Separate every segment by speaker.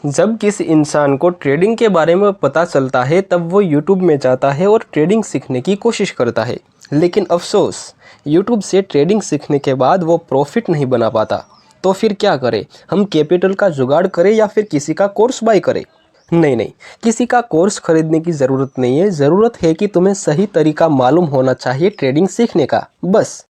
Speaker 1: जब किसी इंसान को ट्रेडिंग के बारे में पता चलता है तब वो यूट्यूब में जाता है और ट्रेडिंग सीखने की कोशिश करता है। लेकिन अफसोस, यूट्यूब से ट्रेडिंग सीखने के बाद वो प्रॉफिट नहीं बना पाता। तो फिर क्या करें? हम कैपिटल का जुगाड़ करें या फिर किसी का कोर्स बाय करें? नहीं, किसी का कोर्स खरीदने की ज़रूरत नहीं है। ज़रूरत है कि तुम्हें सही तरीका मालूम होना चाहिए ट्रेडिंग सीखने का, बस।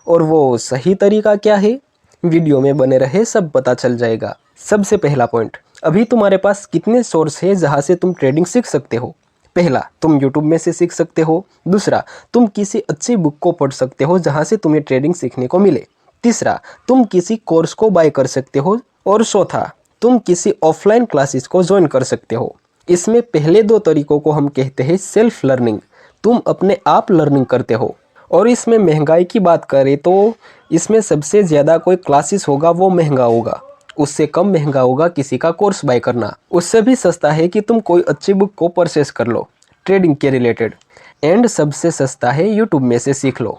Speaker 1: और वो सही तरीका क्या है? वीडियो में बने रहे, सब पता चल जाएगा। सबसे पहला पॉइंट, अभी तुम्हारे पास कितने सोर्स है जहाँ से तुम ट्रेडिंग सीख सकते हो? पहला, तुम यूट्यूब में से सीख सकते हो। दूसरा, तुम किसी अच्छी बुक को पढ़ सकते हो जहाँ से तुम्हें ट्रेडिंग सीखने को मिले। तीसरा, तुम किसी कोर्स को बाय कर सकते हो। और चौथा, तुम किसी ऑफलाइन क्लासेस को ज्वाइन कर सकते हो। इसमें पहले दो तरीकों को हम कहते हैं सेल्फ लर्निंग, तुम अपने आप लर्निंग करते हो। और इसमें महंगाई की बात करें तो इसमें सबसे ज़्यादा कोई क्लासेस होगा वो महंगा होगा, उससे कम महंगा होगा किसी का कोर्स बाय करना। उससे भी सस्ता है कि तुम कोई अच्छी बुक को परचेस कर लो ट्रेडिंग के रिलेटेड। एंड सबसे सस्ता है यूट्यूब में से सीख लो।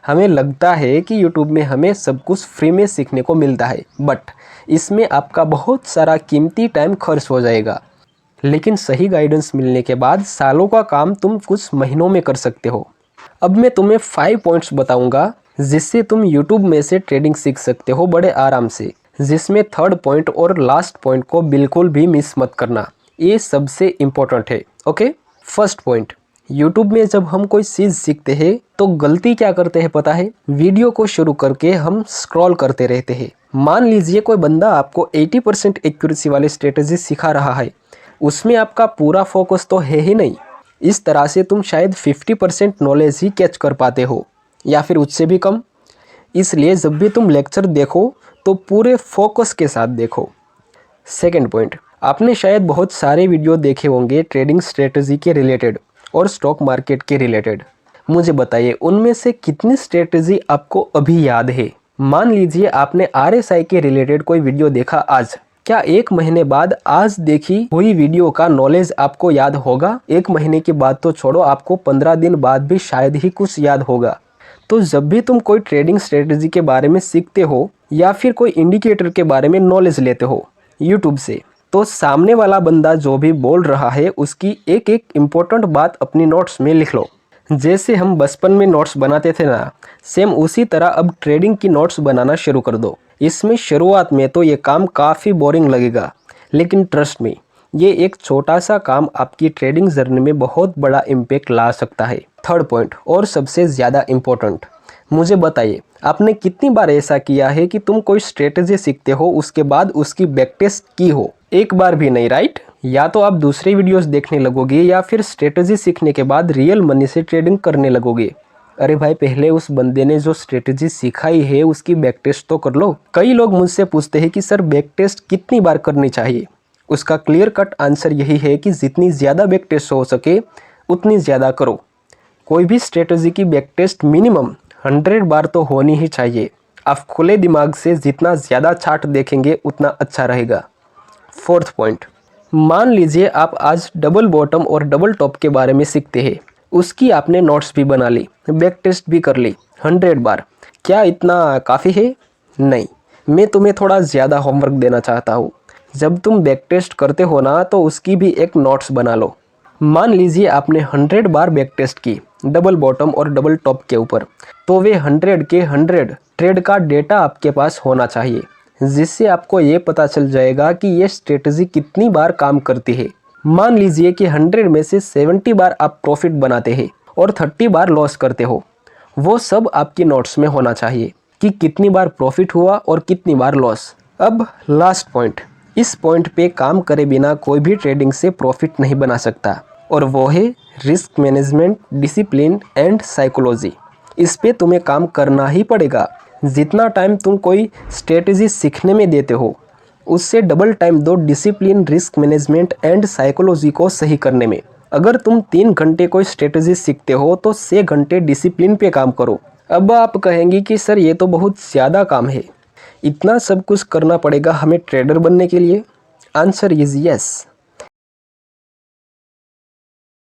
Speaker 1: हमें लगता है कि यूट्यूब में हमें सब कुछ फ्री में सीखने को मिलता है, बट इसमें आपका बहुत सारा कीमती टाइम खर्च हो जाएगा। लेकिन सही गाइडेंस मिलने के बाद सालों का काम तुम कुछ महीनों में कर सकते हो। अब मैं तुम्हें 5 पॉइंट्स बताऊंगा जिससे तुम YouTube में से ट्रेडिंग सीख सकते हो बड़े आराम से। जिसमें थर्ड पॉइंट और लास्ट पॉइंट को बिल्कुल भी मिस मत करना, ये सबसे इम्पोर्टेंट है। ओके, फर्स्ट पॉइंट, YouTube में जब हम कोई चीज़ सीखते हैं तो गलती क्या करते हैं पता है? वीडियो को शुरू करके हम स्क्रॉल करते रहते हैं। मान लीजिए कोई बंदा आपको 80% एक्यूरेसी वाली स्ट्रेटजी सिखा रहा है, उसमें आपका पूरा फोकस तो है ही नहीं। इस तरह से तुम शायद 50% नॉलेज ही कैच कर पाते हो या फिर उससे भी कम। इसलिए जब भी तुम लेक्चर देखो तो पूरे फोकस के साथ देखो। सेकंड पॉइंट, आपने शायद बहुत सारे वीडियो देखे होंगे ट्रेडिंग स्ट्रेटजी के रिलेटेड और स्टॉक मार्केट के रिलेटेड। मुझे बताइए उनमें से कितनी स्ट्रेटजी आपको अभी याद है? मान लीजिए आपने RSI के रिलेटेड कोई वीडियो देखा आज, क्या 1 महीने बाद आज देखी हुई वीडियो का नॉलेज आपको याद होगा? 1 महीने के बाद तो छोड़ो, आपको 15 दिन बाद भी शायद ही कुछ याद होगा। तो जब भी तुम कोई ट्रेडिंग स्ट्रेटजी के बारे में सीखते हो या फिर कोई इंडिकेटर के बारे में नॉलेज लेते हो यूट्यूब से, तो सामने वाला बंदा जो भी बोल रहा है उसकी एक एक इम्पोर्टेंट बात अपनी नोट्स में लिख लो। जैसे हम बचपन में नोट्स बनाते थे ना, सेम उसी तरह अब ट्रेडिंग की नोट्स बनाना शुरू कर दो। इसमें शुरुआत में तो ये काम काफ़ी बोरिंग लगेगा, लेकिन ट्रस्ट मी, ये एक छोटा सा काम आपकी ट्रेडिंग जर्नी में बहुत बड़ा इम्पैक्ट ला सकता है। थर्ड पॉइंट और सबसे ज़्यादा इम्पोर्टेंट, मुझे बताइए आपने कितनी बार ऐसा किया है कि तुम कोई स्ट्रेटजी सीखते हो उसके बाद उसकी बैक टेस्ट की हो? एक बार भी नहीं, राइट? या तो आप दूसरे वीडियोस देखने लगोगे या फिर स्ट्रेटजी सीखने के बाद रियल मनी से ट्रेडिंग करने लगोगे। अरे भाई, पहले उस बंदे ने जो स्ट्रेटजी सिखाई है उसकी बैक टेस्ट तो कर लो। कई लोग मुझसे पूछते हैं कि सर बैक टेस्ट कितनी बार करनी चाहिए? उसका क्लियर कट आंसर यही है कि जितनी ज़्यादा बैक टेस्ट हो सके उतनी ज़्यादा करो। कोई भी स्ट्रेटजी की बैक टेस्ट मिनिमम 100 बार तो होनी ही चाहिए। आप खुले दिमाग से जितना ज़्यादा चार्ट देखेंगे उतना अच्छा रहेगा। फोर्थ पॉइंट, मान लीजिए आप आज डबल बॉटम और डबल टॉप के बारे में सीखते हैं, उसकी आपने नोट्स भी बना ली, बैक टेस्ट भी कर ली 100 बार। क्या इतना काफ़ी है? नहीं, मैं तुम्हें थोड़ा ज़्यादा होमवर्क देना चाहता हूँ। जब तुम बैक टेस्ट करते हो ना तो उसकी भी एक नोट्स बना लो। मान लीजिए आपने 100 बार बैक टेस्ट की डबल बॉटम और डबल टॉप के ऊपर, तो वे 100 के 100 ट्रेड का डेटा आपके पास होना चाहिए, जिससे आपको ये पता चल जाएगा कि ये स्ट्रेटजी कितनी बार काम करती है। मान लीजिए कि 100 में से 70 बार आप प्रॉफिट बनाते हैं और 30 बार लॉस करते हो। वो सब आपकी नोट्स में होना चाहिए कि कितनी बार प्रॉफिट हुआ और कितनी बार लॉस। अब लास्ट पॉइंट, इस पॉइंट पे काम करे बिना कोई भी ट्रेडिंग से प्रॉफिट नहीं बना सकता, और वो है risk management, discipline and psychology. इस पे तुम्हें काम करना ही पड़ेगा। जितना टाइम तुम कोई स्ट्रेटजी सीखने में देते हो उससे डबल टाइम दो discipline, risk management and psychology को सही करने में। अगर तुम 3 घंटे कोई स्ट्रेटजी सीखते हो तो 6 घंटे डिसिप्लिन पे काम करो। अब आप कहेंगे कि सर ये तो बहुत ज़्यादा काम है, इतना सब कुछ करना पड़ेगा हमें ट्रेडर बनने के लिए? Answer is yes.